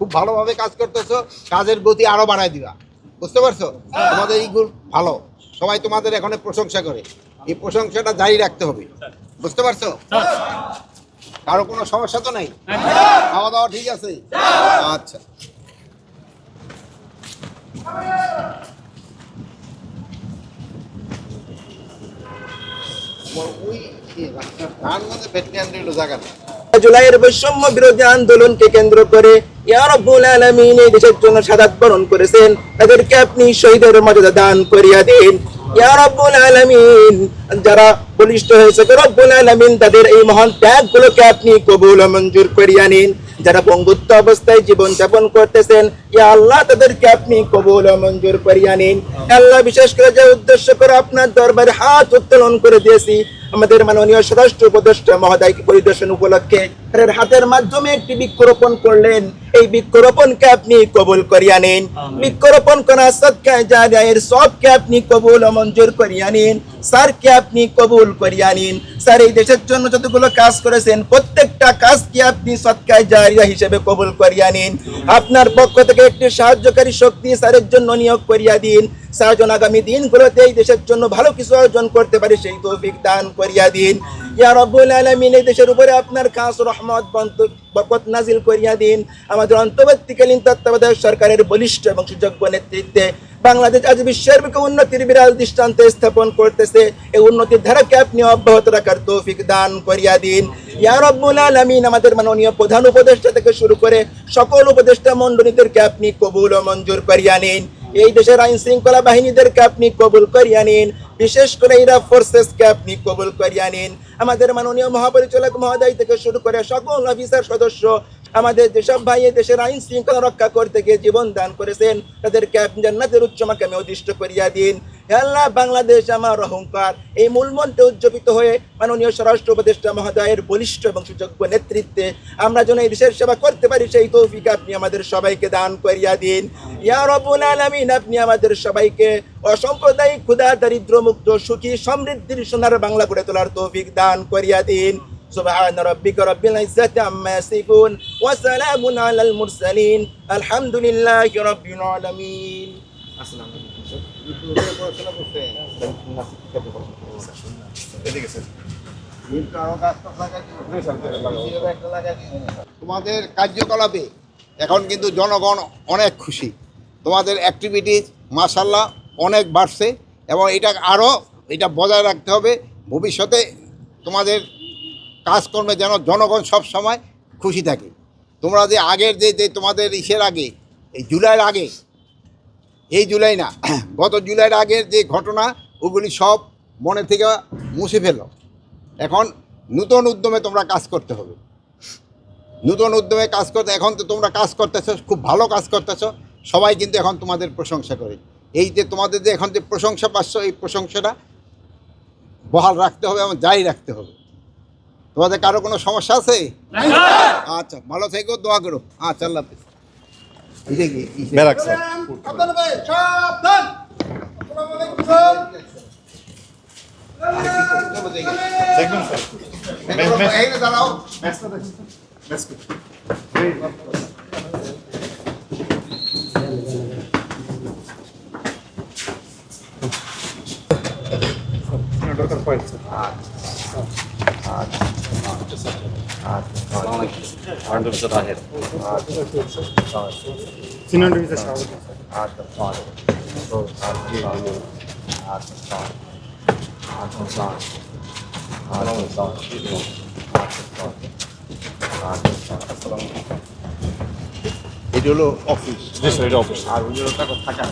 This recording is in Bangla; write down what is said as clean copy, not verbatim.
খুব ভালোভাবে কাজ করতেছো, কাজের গতি আরো বাড়ায় দিবা, বুঝতে পারছো? তোমাদের এই গুণ ভালো, সবাই তোমাদের এখন প্রশংসা করে, এই প্রশংসাটা জারি রাখতে হবে, বুঝতে পারছো? কারো কোনো সমস্যা তো নাই? খাওয়া দাওয়া ঠিক আছে? আচ্ছা, জুলাইয়ের বৈষম্য বিরোধী আন্দোলনকে কেন্দ্র করে ইয়া রাব্বুল আলামিন এই দেশের জন্য শাহাদাত বরণ করেছেন, তাদেরকে আপনি শহীদের মর্যাদা দান করিয়া দিন ইয়া রাব্বুল আলামিন। যারা বলিষ্ঠ হয়েছে রব্বুল আলামিন, তাদের এই মহান ত্যাগগুলোকে আপনি কবুল ও মঞ্জুর করিয়া নিন। যারা পঙ্গুত্ব অবস্থায় জীবন যাপন করতেছেন, ইয়া আল্লাহ তাদেরকে আপনি কবুল ও মঞ্জুর করিয়া নিন। আল্লাহ, বিশেষ করে যে উদ্দেশ্য করে আপনার দরবারে হাত উত্তোলন করে দিয়েছি, আমাদের মাননীয় স্বরাষ্ট্র উপদেষ্টা মহোদয়কে পরিদর্শন উপলক্ষে তার হাতের মাধ্যমে একটি বৃক্ষরোপণ করলেন, এই বৃক্ষরোপণকে আপনি কবুল করিয়া নিন। বৃক্ষরোপণ করা সদকায়ে জারিয়ার সবকে আপনি কবুল ও মঞ্জুর করিয়া নিন। স্যারকে আপনি কবুল করিয়া নিন। স্যার এই দেশের জন্য যতগুলো কাজ করেছেন, প্রত্যেকটা কাজকে আপনি সদকায়ে জারিয়া হিসেবে কবুল করিয়া নিন। আপনার পক্ষ থেকে একটি সাহায্যকারী শক্তি স্যারের জন্য নিয়োগ করিয়া দিন। স্যার যেন আগামী দিনগুলোতে এই দেশের জন্য ভালো কিছু অর্জন করতে পারে, সেই তৌফিক দান করিয়া দিন ইয়া রাব্বুল আলামিন। এই দেশের উপরে আপনার খাস রহমত বরকত নাজিল করিয়া দিন। আমাদের অন্তর্বর্তীকালীন তত্ত্বাবধায়ক সরকারের বলিষ্ঠ এবং সুযোগ্য নেতৃত্বে বাংলাদেশ আজ বিশ্বের বুকে উন্নতির বিরাট দৃষ্টান্ত স্থাপন করতেছে। এই উন্নতির ধারাকে আপনি অব্যাহত রাখার তৌফিক দান করিয়া দিন ইয়া রাব্বুল আলামিন। আমাদের মাননীয় প্রধান উপদেষ্টা থেকে শুরু করে সকল উপদেষ্টা মণ্ডলীদেরকে আপনি কবুল ও মঞ্জুর করিয়া নিন। এই দেশের আইন শৃঙ্খলা বাহিনীদেরকে আপনি কবুল করিয়া নিন, বিশেষ করে ইরা ফোর্সেসকে আপনি কবুল করিয়া নিন। আমাদের মাননীয় মহাপরিচালক মহোদয় থেকে শুরু করে সকল অফিসার সদস্য, আমাদের যেসব ভাই এই দেশের আইন শৃঙ্খলা রক্ষা করতে গিয়ে জীবন দান করেছেন, তাদেরকে আপনি জান্নাতের উচ্চ মাকামে অধিষ্ঠ করিয়া দিন। হে আল্লাহ, বাংলাদেশ আমার অহংকার, এই মূল মন্ত্রে উজ্জীবিত হয়ে মাননীয় স্বরাষ্ট্র উপদেষ্টা মহোদয়ের বলিষ্ঠ এবং সুযোগ্য নেতৃত্বে আমরা যেন এই দেশের সেবা করতে পারি, সেই তৌফিক আপনি আমাদের সবাইকে দান করিয়া দিন ইয়া রাব্বুল আলামিন। আপনি আমাদের সবাইকে অসাম্প্রদায়িক, ক্ষুধা, দারিদ্র মুক্ত, সুখী, সমৃদ্ধির সোনার বাংলা গড়ে তোলার তৌফিক দান করিয়া দিন। সুবহান রাব্বিকা রাব্বিল ইজ্জাতি আম্মা ইয়াসিফুন ওয়া সালামুন আলাল মুরসালিন, আলহামদুলিল্লাহি রাব্বিল আলামিন। আসসালামু আলাইকুম। তোমাদের কার্যকলাপে এখন কিন্তু জনগণ অনেক খুশি, তোমাদের অ্যাক্টিভিটিস মাশাআল্লাহ অনেক বাড়ছে, এবং এটা বজায় রাখতে হবে। ভবিষ্যতে তোমাদের কাজকর্মে যেন জনগণ সব সময় খুশি থাকে। তোমরা যে আগের যে তোমাদের আগে, এই জুলাইয়ের আগে, এই জুলাই না, গত জুলাইয়ের আগের যে ঘটনা, ওগুলি সব মনে থেকে মুছে ফেলো। এখন নূতন উদ্যমে তোমরা কাজ করতে হবে, নূতন উদ্যমে কাজ করতে। এখন তো তোমরা কাজ করতেছো, খুব ভালো কাজ করতেছো, সবাই কিন্তু এখন তোমাদের প্রশংসা করে। এই যে তোমাদের যে এখন যে প্রশংসা পাচ্ছ, এই প্রশংসাটা বহাল রাখতে হবে এবং জারি রাখতে হবে। তোমাদের কারো কোনো সমস্যা আছে? আচ্ছা, ভালো থেকো, দোয়া করো। আচ্ছা, আল্লাহ হাফেজ। এটা হলো অফিস, আর ওই হলো থাকা।